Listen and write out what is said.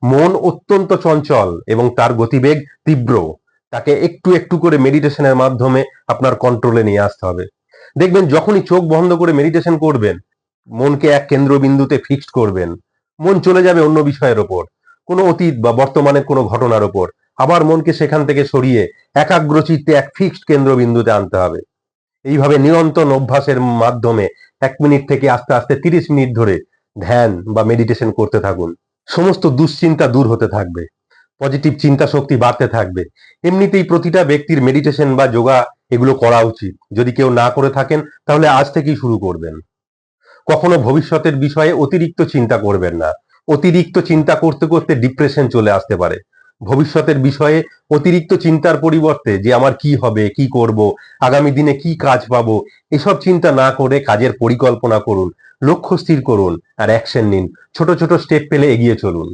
মন অত্যন্ত চঞ্চল এবং তার গতিবেগ তীব্র। তাকে একটু একটু করে মেডিটেশনের মাধ্যমে আপনার কন্ট্রোলে নিয়ে আসতে হবে। দেখবেন যখনই চোখ বন্ধ করে মেডিটেশন করবেন, মনকে এক কেন্দ্রবিন্দুতে ফিক্সড করবেন, মন চলে যাবে অন্য বিষয়ের ওপর, কোনো অতীত বা বর্তমানের কোনো ঘটনার ওপর। আবার মনকে সেখান থেকে সরিয়ে একাগ্রচিত্তে এক ফিক্সড কেন্দ্রবিন্দুতে আনতে হবে। এইভাবে নিরন্তর অভ্যাসের মাধ্যমে 1 মিনিট থেকে আস্তে আস্তে 30 মিনিট ধরে ধ্যান বা মেডিটেশন করতে থাকুন। সমস্ত দুশ্চিন্তা দূর হতে থাকবে, পজিটিভ চিন্তা শক্তি বাড়তে থাকবে। এমনিতেই প্রতিটা ব্যক্তির মেডিটেশন বা যোগা এগুলো করা উচিত। যদি কেউ না করে থাকেন তাহলে আজ থেকেই শুরু করবেন। কখনো ভবিষ্যতের বিষয়ে অতিরিক্ত চিন্তা করবেন না। অতিরিক্ত চিন্তা করতে করতে ডিপ্রেশন চলে আসতে পারে। ভবিষ্যতের বিষয়ে অতিরিক্ত চিন্তার পরিবর্তে যে আমার কি হবে, কি করব, আগামী দিনে কি কাজ পাবো, এসব চিন্তা না করে কাজের পরিকল্পনা করুন, লক্ষ্য স্থির করুন আর অ্যাকশন নিন। ছোট ছোট স্টেপ পেলে এগিয়ে চলুন।